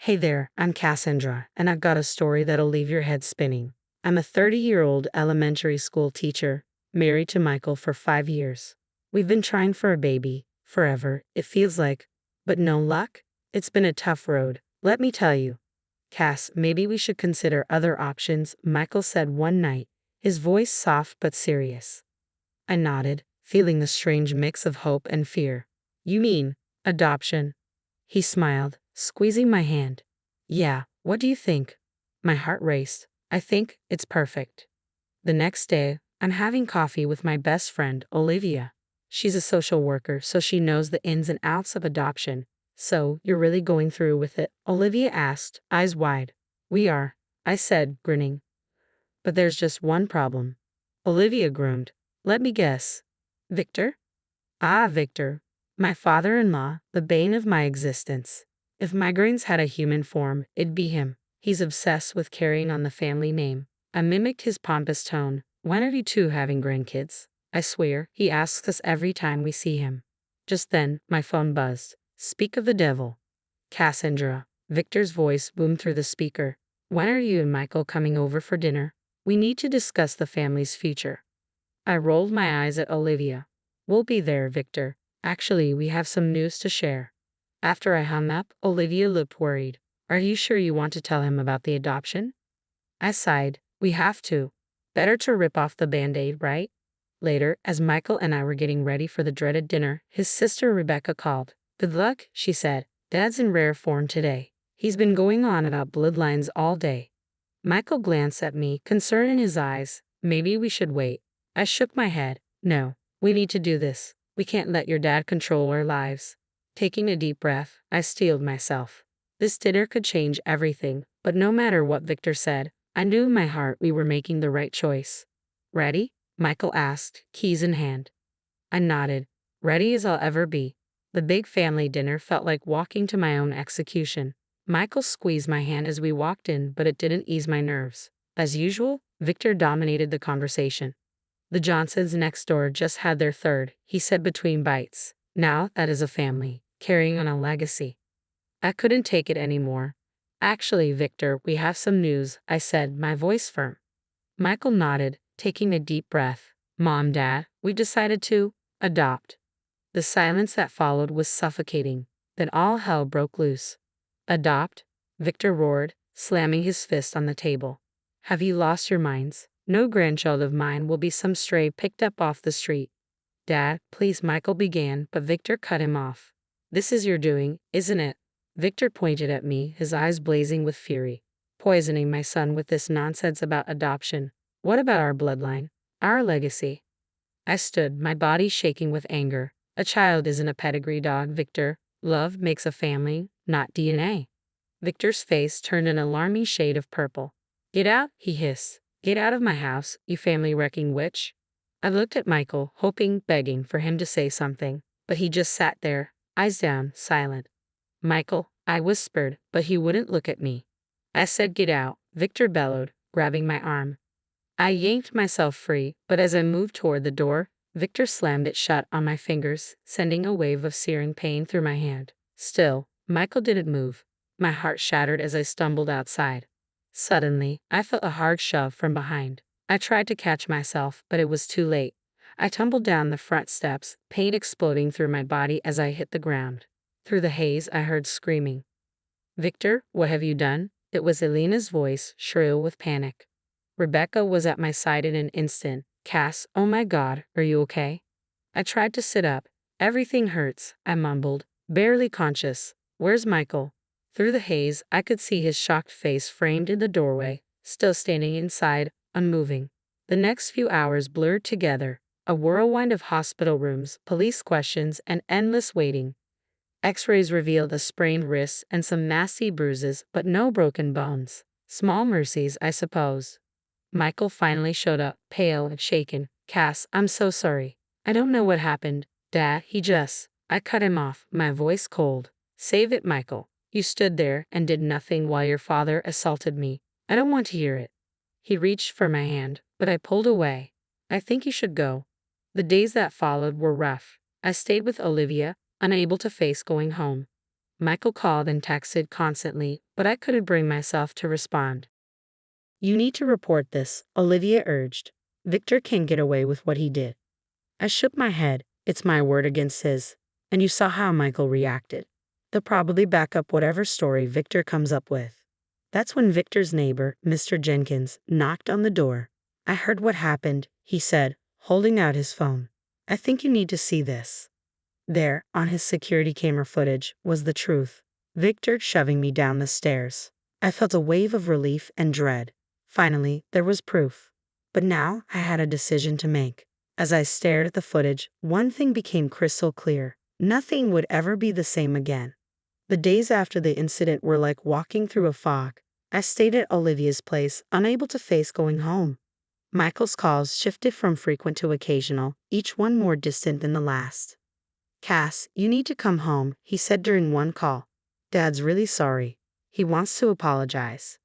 Hey there, I'm Cassandra, and I've got a story that'll leave your head spinning. I'm a 30-year-old elementary school teacher, married to Michael for 5 years. We've been trying for a baby, forever, it feels like, but no luck? It's been a tough road, let me tell you. Cass, maybe we should consider other options, Michael said one night, his voice soft but serious. I nodded, feeling a strange mix of hope and fear. You mean adoption? He smiled, squeezing my hand. Yeah, what do you think? My heart raced. I think it's perfect. The next day, I'm having coffee with my best friend, Olivia. She's a social worker, so she knows the ins and outs of adoption. So, you're really going through with it? Olivia asked, eyes wide. We are, I said, grinning. But there's just one problem. Olivia groomed. Let me guess. Victor? Ah, Victor. My father-in-law, the bane of my existence. If migraines had a human form, it'd be him. He's obsessed with carrying on the family name. I mimicked his pompous tone. When are you two having grandkids? I swear, he asks us every time we see him. Just then, my phone buzzed. Speak of the devil. Cassandra. Victor's voice boomed through the speaker. When are you and Michael coming over for dinner? We need to discuss the family's future. I rolled my eyes at Olivia. We'll be there, Victor. Actually, we have some news to share. After I hung up, Olivia looked worried. Are you sure you want to tell him about the adoption? I sighed. We have to. Better to rip off the band-aid, right? Later, as Michael and I were getting ready for the dreaded dinner, his sister Rebecca called. Good luck, she said. Dad's in rare form today. He's been going on about bloodlines all day. Michael glanced at me, concern in his eyes. Maybe we should wait. I shook my head. No, we need to do this. We can't let your dad control our lives. Taking a deep breath, I steeled myself. This dinner could change everything, but no matter what Victor said, I knew in my heart we were making the right choice. Ready? Michael asked, keys in hand. I nodded. Ready as I'll ever be. The big family dinner felt like walking to my own execution. Michael squeezed my hand as we walked in, but it didn't ease my nerves. As usual, Victor dominated the conversation. The Johnsons next door just had their third, he said between bites. Now that is a family, carrying on a legacy. I couldn't take it anymore. Actually, Victor, we have some news, I said, my voice firm. Michael nodded, taking a deep breath. Mom, Dad, we decided to adopt. The silence that followed was suffocating. Then all hell broke loose. Adopt? Victor roared, slamming his fist on the table. Have you lost your minds? No grandchild of mine will be some stray picked up off the street. Dad, please, Michael began, but Victor cut him off. This is your doing, isn't it? Victor pointed at me, his eyes blazing with fury. Poisoning my son with this nonsense about adoption. What about our bloodline? Our legacy? I stood, my body shaking with anger. A child isn't a pedigree dog, Victor. Love makes a family, not DNA. Victor's face turned an alarming shade of purple. Get out, he hissed. Get out of my house, you family-wrecking witch. I looked at Michael, hoping, begging for him to say something, but he just sat there, eyes down, silent. Michael, I whispered, but he wouldn't look at me. I said get out, Victor bellowed, grabbing my arm. I yanked myself free, but as I moved toward the door, Victor slammed it shut on my fingers, sending a wave of searing pain through my hand. Still, Michael didn't move. My heart shattered as I stumbled outside. Suddenly, I felt a hard shove from behind. I tried to catch myself, but it was too late. I tumbled down the front steps, pain exploding through my body as I hit the ground. Through the haze, I heard screaming. Victor, what have you done? It was Elena's voice, shrill with panic. Rebecca was at my side in an instant. Cass, oh my God, are you okay? I tried to sit up. Everything hurts, I mumbled, barely conscious. Where's Michael? Through the haze, I could see his shocked face framed in the doorway, still standing inside, unmoving. The next few hours blurred together, a whirlwind of hospital rooms, police questions, and endless waiting. X-rays revealed a sprained wrist and some nasty bruises, but no broken bones. Small mercies, I suppose. Michael finally showed up, pale and shaken. Cass, I'm so sorry. I don't know what happened. Dad, I cut him off, my voice cold. Save it, Michael. You stood there and did nothing while your father assaulted me. I don't want to hear it. He reached for my hand, but I pulled away. I think you should go. The days that followed were rough. I stayed with Olivia, unable to face going home. Michael called and texted constantly, but I couldn't bring myself to respond. You need to report this, Olivia urged. Victor can't get away with what he did. I shook my head. It's my word against his. And you saw how Michael reacted. They'll probably back up whatever story Victor comes up with. That's when Victor's neighbor, Mr. Jenkins, knocked on the door. I heard what happened, he said, holding out his phone. I think you need to see this. There, on his security camera footage, was the truth. Victor shoving me down the stairs. I felt a wave of relief and dread. Finally, there was proof. But now I had a decision to make. As I stared at the footage, one thing became crystal clear. Nothing would ever be the same again. The days after the incident were like walking through a fog. I stayed at Olivia's place, unable to face going home. Michael's calls shifted from frequent to occasional, each one more distant than the last. Cass, you need to come home, he said during one call. Dad's really sorry. He wants to apologize.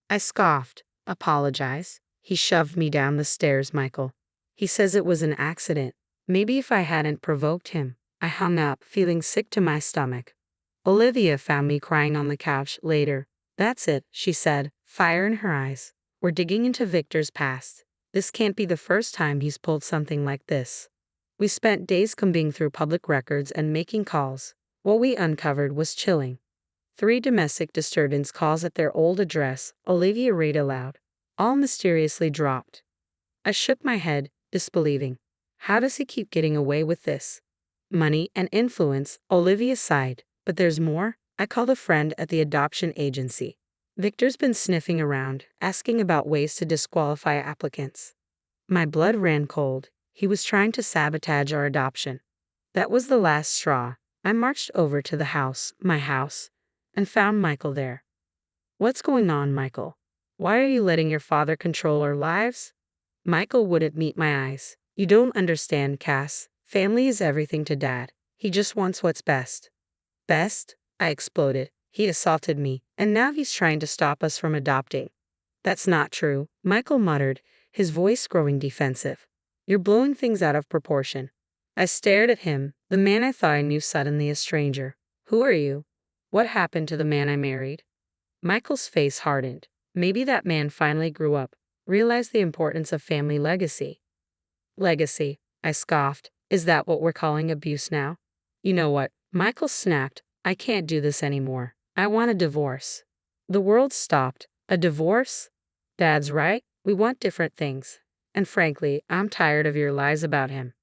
I scoffed. Apologize? He shoved me down the stairs, Michael. He says it was an accident. Maybe if I hadn't provoked him. I hung up, feeling sick to my stomach. Olivia found me crying on the couch later. That's it, she said, fire in her eyes. We're digging into Victor's past. This can't be the first time he's pulled something like this. We spent days combing through public records and making calls. What we uncovered was chilling. 3 domestic disturbance calls at their old address, Olivia read aloud. All mysteriously dropped. I shook my head, disbelieving. How does he keep getting away with this? Money and influence, Olivia sighed. But there's more. I called a friend at the adoption agency. Victor's been sniffing around, asking about ways to disqualify applicants. My blood ran cold. He was trying to sabotage our adoption. That was the last straw. I marched over to the house, my house, and found Michael there. What's going on, Michael? Why are you letting your father control our lives? Michael wouldn't meet my eyes. You don't understand, Cass. Family is everything to Dad. He just wants what's best. Best? I exploded. He assaulted me, and now he's trying to stop us from adopting. That's not true, Michael muttered, his voice growing defensive. You're blowing things out of proportion. I stared at him, the man I thought I knew suddenly a stranger. Who are you? What happened to the man I married? Michael's face hardened. Maybe that man finally grew up, realized the importance of family legacy. Legacy, I scoffed. Is that what we're calling abuse now? You know what? Michael snapped. I can't do this anymore. I want a divorce. The world stopped. A divorce? Dad's right. We want different things. And frankly, I'm tired of your lies about him.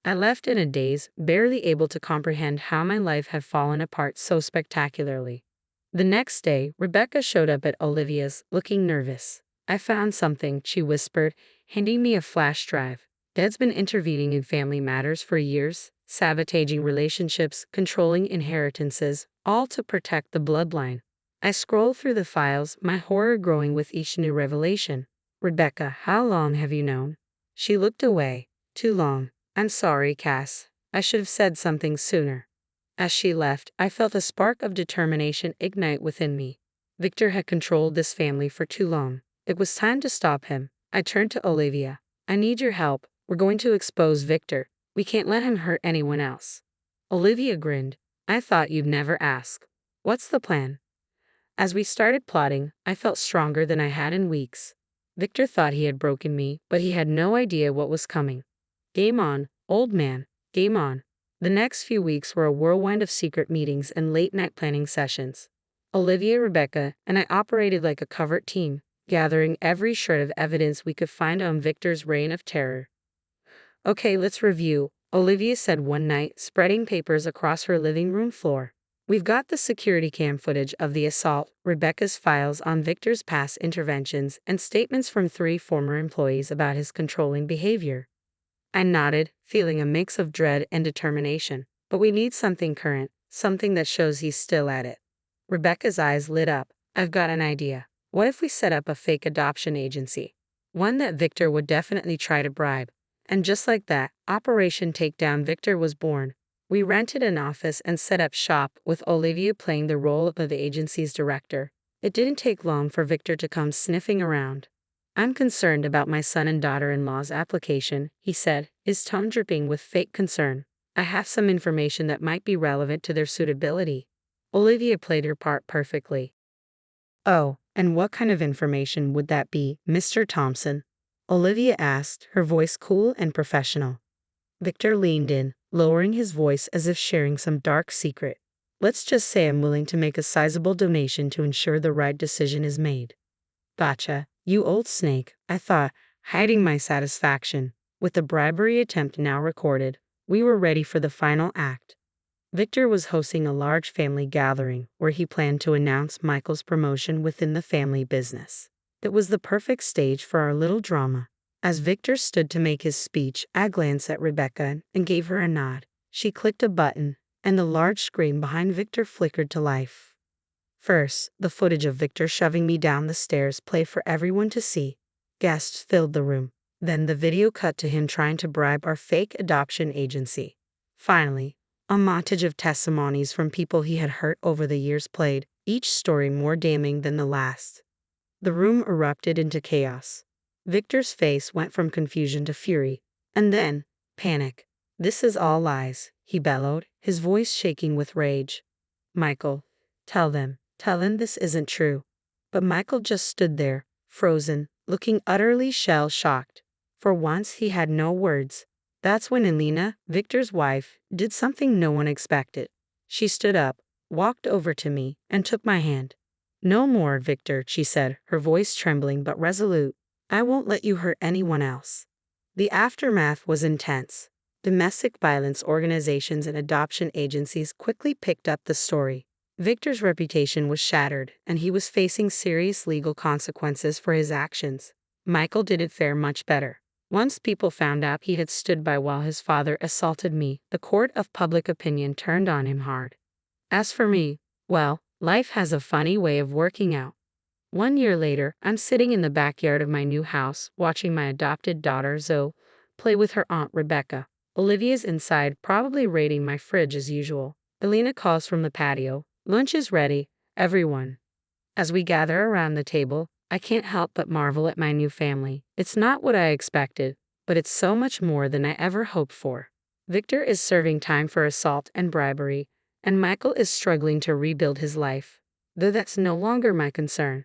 I left in a daze, barely able to comprehend how my life had fallen apart so spectacularly. The next day, Rebecca showed up at Olivia's, looking nervous. I found something, she whispered, handing me a flash drive. Dad's been intervening in family matters for years, sabotaging relationships, controlling inheritances, all to protect the bloodline. I scrolled through the files, my horror growing with each new revelation. Rebecca, how long have you known? She looked away. Too long. I'm sorry, Cass. I should have said something sooner. As she left, I felt a spark of determination ignite within me. Victor had controlled this family for too long. It was time to stop him. I turned to Olivia. I need your help. We're going to expose Victor. We can't let him hurt anyone else. Olivia grinned. I thought you'd never ask. What's the plan? As we started plotting, I felt stronger than I had in weeks. Victor thought he had broken me, but he had no idea what was coming. Game on, old man, game on. The next few weeks were a whirlwind of secret meetings and late-night planning sessions. Olivia, Rebecca, and I operated like a covert team, gathering every shred of evidence we could find on Victor's reign of terror. Okay, let's review, Olivia said one night, spreading papers across her living room floor. We've got the security cam footage of the assault, Rebecca's files on Victor's past interventions, and statements from 3 former employees about his controlling behavior. I nodded, feeling a mix of dread and determination. But we need something current, something that shows he's still at it. Rebecca's eyes lit up. I've got an idea. What if we set up a fake adoption agency? One that Victor would definitely try to bribe. And just like that, Operation Takedown Victor was born. We rented an office and set up shop, with Olivia playing the role of the agency's director. It didn't take long for Victor to come sniffing around. I'm concerned about my son and daughter-in-law's application, he said, his tone dripping with fake concern. I have some information that might be relevant to their suitability. Olivia played her part perfectly. Oh, and what kind of information would that be, Mr. Thompson? Olivia asked, her voice cool and professional. Victor leaned in, lowering his voice as if sharing some dark secret. Let's just say I'm willing to make a sizable donation to ensure the right decision is made. Gotcha, you old snake, I thought, hiding my satisfaction. With the bribery attempt now recorded, we were ready for the final act. Victor was hosting a large family gathering where he planned to announce Michael's promotion within the family business. It was the perfect stage for our little drama. As Victor stood to make his speech, I glanced at Rebecca and gave her a nod. She clicked a button, and the large screen behind Victor flickered to life. First, the footage of Victor shoving me down the stairs played for everyone to see. Guests filled the room. Then the video cut to him trying to bribe our fake adoption agency. Finally, a montage of testimonies from people he had hurt over the years played, each story more damning than the last. The room erupted into chaos. Victor's face went from confusion to fury, and then panic. "This is all lies," he bellowed, his voice shaking with rage. "Michael, tell them this isn't true." But Michael just stood there, frozen, looking utterly shell-shocked. For once he had no words. That's when Elena, Victor's wife, did something no one expected. She stood up, walked over to me, and took my hand. "No more, Victor," she said, her voice trembling but resolute. "I won't let you hurt anyone else." The aftermath was intense. Domestic violence organizations and adoption agencies quickly picked up the story. Victor's reputation was shattered, and he was facing serious legal consequences for his actions. Michael didn't fare much better. Once people found out he had stood by while his father assaulted me, the court of public opinion turned on him hard. As for me, well, life has a funny way of working out. 1 year later, I'm sitting in the backyard of my new house, watching my adopted daughter Zoe play with her aunt Rebecca. Olivia's inside, probably raiding my fridge as usual. Elena calls from the patio, "Lunch is ready, everyone." As we gather around the table, I can't help but marvel at my new family. It's not what I expected, but it's so much more than I ever hoped for. Victor is serving time for assault and bribery, and Michael is struggling to rebuild his life. Though that's no longer my concern.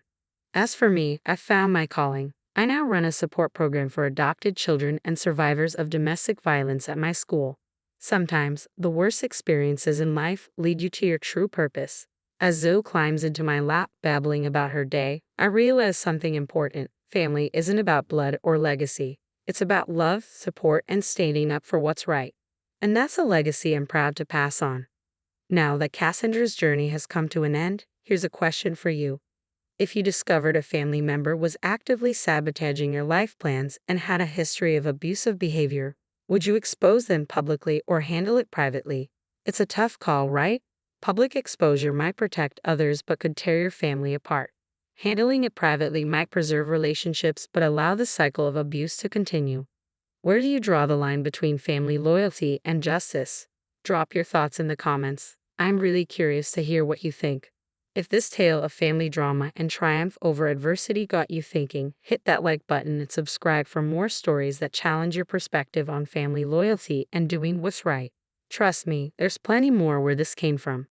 As for me, I've found my calling. I now run a support program for adopted children and survivors of domestic violence at my school. Sometimes, the worst experiences in life lead you to your true purpose. As Zoe climbs into my lap babbling about her day, I realize something important. Family isn't about blood or legacy. It's about love, support, and standing up for what's right. And that's a legacy I'm proud to pass on. Now that Cassandra's journey has come to an end, here's a question for you. If you discovered a family member was actively sabotaging your life plans and had a history of abusive behavior, would you expose them publicly or handle it privately? It's a tough call, right? Public exposure might protect others but could tear your family apart. Handling it privately might preserve relationships but allow the cycle of abuse to continue. Where do you draw the line between family loyalty and justice? Drop your thoughts in the comments. I'm really curious to hear what you think. If this tale of family drama and triumph over adversity got you thinking, hit that like button and subscribe for more stories that challenge your perspective on family loyalty and doing what's right. Trust me, there's plenty more where this came from.